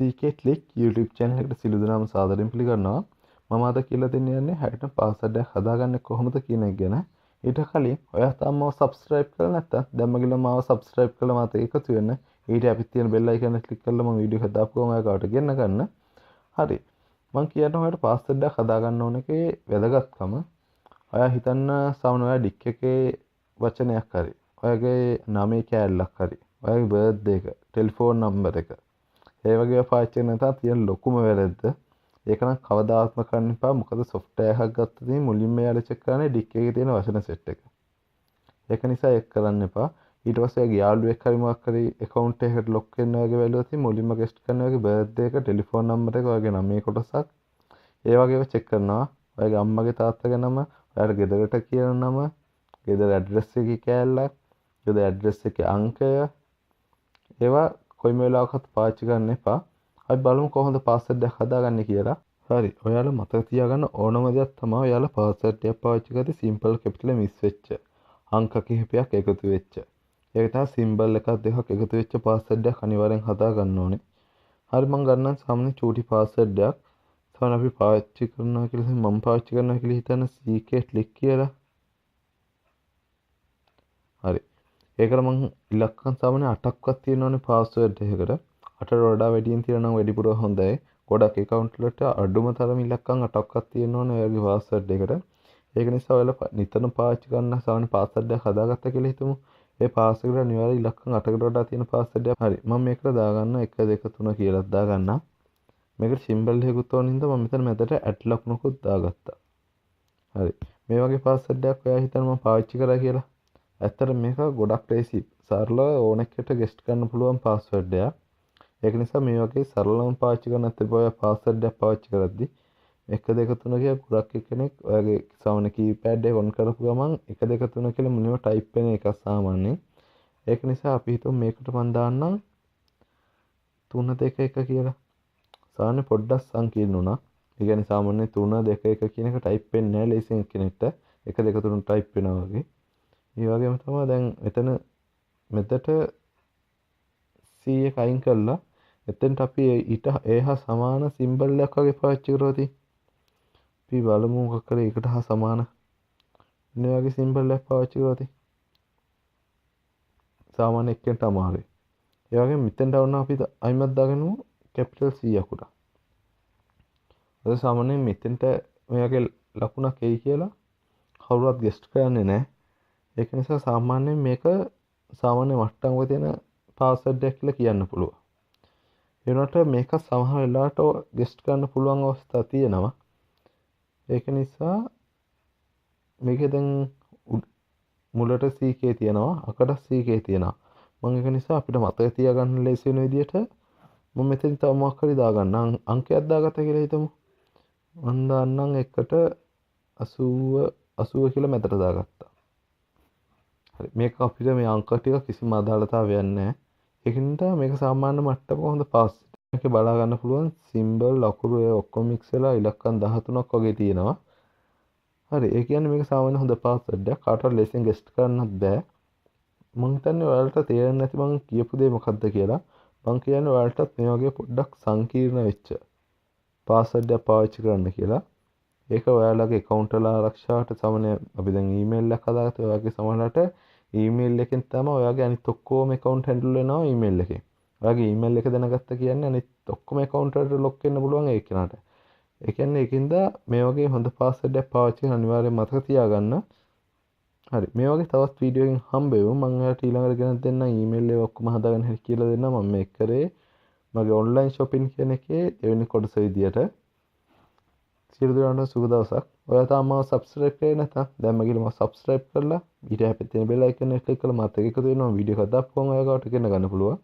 CK Click YouTube channel එකට සිළු දනාම සාදරයෙන් පිළිගන්නවා. මම අද කියලා දෙන්න යන්නේ හැටම පාස්වර්ඩ් එක හදාගන්නේ කොහොමද කියන එක ගැන. ඊට කලින් ඔයා තාම මාව subscribe කරලා නැත්නම් දැන් මගිලා මාව subscribe කරලා මාත් එකතු වෙන්න. ඊට අපිත් තියෙන bell icon එක click කරලා මම වීඩියෝ එක දාපු ගමන් ඔයා ගාවට ගෙන්න ගන්න. හරි. මම කියනවා ඔයාලට පාස්වර්ඩ් එක හදාගන්න ඕන එකේ වැදගත්කම. ඔයා හිතන්න සාමාන්‍ය ඔයා ඩික් එකේ වචනයක් හරි. ඔයාගේ නාමයේ කෑල්ලක් හරි. ඔයාගේ බර්ත්ඩේ එක, ටෙලිෆෝන් නම්බර් එක. ඒ වගේ පාවිච්චි කරන තා තියෙන ලොකුම වැරද්ද. ඒක නම් කවදාත්ම කරන්න එපා. මොකද software එකක් ගත්තොත් මුලින්ම යාලා check කරන්නේ ඩික් එකේ තියෙන වචන set එක. ඒක නිසා ඒක කරන්න එපා. ඊට පස්සේ ඔයාගේ යාළුවෙක් හරි මොකක් හරි account එකකට lock වෙන්න වගේ බැලුවොත් මුලින්ම guest කරන ඔයාගේ birthday එක, ටෙලිෆෝන් නම්බර් එක, ඔයාගේ නමේ කොටසක් ඒ වගේව check කරනවා. ඔයාගේ අම්මගේ තාත්තගේ නම, ඔයාලා ගෙදරට කියන නම, ගෙදර address එකේ කෑල්ලක්, ගෙදර address එකේ අංකය ඒවා කොයිම වෙලාවකත් පාවිච්චි කරන්න එපා. අපි බලමු කොහොමද පාස්වර්ඩ් එක හදාගන්නේ කියලා. හරි. ඔයාලා මතක තියාගන්න ඕනම දෙයක් තමයි ඔයාලා පාස්වර්ඩ් එක පාවිච්චි කරද්දී සිම්පල් කැපිටල් මිස් වෙච්ච අංක කිහිපයක් එකතු වෙච්ච. ඒක තමයි සිම්බල් එකක් දෙකක් එකතු වෙච්ච පාස්වර්ඩ් එකක් අනිවාර්යෙන් හදාගන්න ඕනේ. හරි මම ගන්නම් සාමාන්‍ය චූටි පාස්වර්ඩ් එකක්. සාමාන්‍ය අපි පාවිච්චි කරනවා කියලා මම පාවිච්චි කරනවා කියලා හිතන්න CK Click කියලා. හරි. ඒකට මම ඉලක්කම් සාමාන්‍ය 8ක්වත් තියෙනවනේ පාස්වර්ඩ් එකකට. 8ට වඩා වැඩියෙන් තියෙනවා නම් වැඩිපුර හොඳයි. ගොඩක් account වලට අඩුම තරම ඉලක්කම් 8ක්වත් තියෙනවනේ ඔයාගේ පාස්වර්ඩ් එකට. ඒක නිසා ඔයාලා නිතරම පාවිච්චි කරන සාමාන්‍ය පාස්වර්ඩ් එකක් හදාගත්තා කියලා හිතමු. ඒ පාස්වර්ඩ් එක අනිවාර්යයෙන් ඉලක්කම් 8කට වඩා තියෙන පාස්වර්ඩ් එකක්. හරි. මම මේකට දාගන්න 1 2 3 කියලා දාගන්න. මේකට සිම්බල් එකකුත් ඕන හින්දා මම මෙතන මැදට ඇඩ් ලකුණකුත් දාගත්තා. හරි. මේ වගේ පාස්වර්ඩ් එකක් ඔයා හිතන්න මම පාවිච්චි කරා කියලා. ඇත්තට මේක ගොඩක් ලේසි. සරලව ඕනෙකට ගෙස්ට් කරන්න පුළුවන් පාස්වර්ඩ් එකක්. ඒක නිසා මේ වගේ සරලවම පාවිච්චි කරන්න නැත්නම් ඔය පාස්වර්ඩ් එක පාවිච්චි කරද්දි 1 2 3 කියලා ගොඩක් කෙනෙක් ඔයාගේ සාමාන්‍ය කීපෑඩ් එක ඔන් කරපු ගමන් 1 2 3 කියලා මුලින්ම ටයිප් වෙන එක සාමාන්‍යයෙන්. ඒක නිසා අපි හිතමු මේකට මම දාන්නම් 3 2 1 කියලා. සාමාන්‍ය පොඩ්ඩක් සංකීර්ණ වුණා. ඒ කියන්නේ සාමාන්‍ය 3 2 1 කියන එක ටයිප් වෙන්නේ නැහැ ලේසියෙන් කෙනෙක්ට. 1 2 3 ටයිප් වෙනවා වගේ. ඒ වගේම තමයි දැන් මෙතට C එක අයින් කරලා එතෙන්ට අපි ඊට ඒහා සමාන සිම්බල් එකක් වගේ පාවිච්චි කරොත් අපි බලමු මොකක් කරේ ඒකට හා සමාන මේ වගේ සිම්බල් එකක් පාවිච්චි කරොත් සාමාන්‍ය එක්කෙන්ට අමාරුයි. ඒ වගේම මෙතෙන්ට වුණා අපි අයිමත් දාගනමු කැපිටල් C අකුර. අද සාමාන්‍යයෙන් මෙතෙන්ට මේ වගේ ලකුණක් එයි කියලා කවුරුවත් ගෙස්ට් කරන්නේ නැහැ. ඒක නිසා සාමාන්‍යයෙන් මේක සාමාන්‍ය මට්ටමක තියෙන පාස්වර්ඩ් එකක් කියලා කියන්න පුළුවන්. ඒ වුණාට මේක සමහර වෙලාවට ගෙස්ට් කරන්න පුළුවන් අවස්ථා තියෙනවා. ඒක නිසා මේකේ දැන් මුලට CK තියෙනවා, අකට CK තියෙනවා. මම ඒක නිසා අපිට මතක තියාගන්න ලේසි වෙන විදිහට මම මෙතන තව මොකක් හරි දාගන්න. අංකයක් දාගත්තා කියලා හිතමු. මම දාන්නම් 1ට 80 කියලා මැදට දාගත්තා. හරි මේක අපිට මේ අංක ටික කිසිම අදාළතාවයක් නැහැ. ඒකින්ද මේක සාමාන්‍ය මට්ටමක හොඳ පාස්වර්ඩ් එකක් බලා ගන්න පුළුවන් සිම්බල් අකුරු ඒ ඔක්කොම මික්ස් වෙලා ඉලක්කම් 13ක් වගේ තියෙනවා. හරි ඒ කියන්නේ මේක සාමාන්‍ය හොඳ පාස්වර්ඩ් එකක්. කාටවත් ලේසියෙන් ගෙස්ට් කරන්නත් බෑ. මම හිතන්නේ ඔයාලට තේරෙන්නේ නැති මම කියපු දේ මොකක්ද කියලා. මම කියන්නේ ඔයාලටත් මේ වගේ පොඩ්ඩක් සංකීර්ණ වෙච්ච පාස්වර්ඩ් එකක් පාවිච්චි කරන්න කියලා. ඒක ඔයාලගේ account වල ආරක්ෂාවට සමන අපි දැන් email එකක් හදාගත්තා. ඔයාගේ සමහරකට email එකෙන් තමයි ඔයාගේ අනිත් ඔක්කොම account handle වෙනවා email එකෙන්. ඔයාගේ email එක දැනගත්ත කියන්නේ අනිත් ඔක්කොම account වලට lock වෙන්න පුළුවන් ඒ කෙනාට. ඒ කියන්නේ ඒකින්ද මේ වගේ හොඳ password එකක් පාවිච්චි කරන අනිවාර්යෙන් මතක තියාගන්න. හරි මේ වගේ තවත් වීඩියෝ එකකින් හම්බ වෙමු. මම ඔයාලට ඊළඟට ගෙනත් දෙන්නම් email එක ඔක්කොම හදාගන්න හැටි කියලා දෙන්නම්. මම මේක කරේ මගේ online shopping කියන එකේ දෙවෙනි කොටස විදියට. සියලු දෙනාට සුබ දවසක්. ඔයා තාම මාව subscribe කරේ නැත්නම් දැන් මගින් මාව subscribe කරලා ඊට හැපෙත් තියෙන bell icon එක click කරලා මාත් එක්ක එකතු වෙනවා වීඩියෝ එකක් දාපුවම ඔයා ගාවට ගෙන ගන්න පුළුවන්.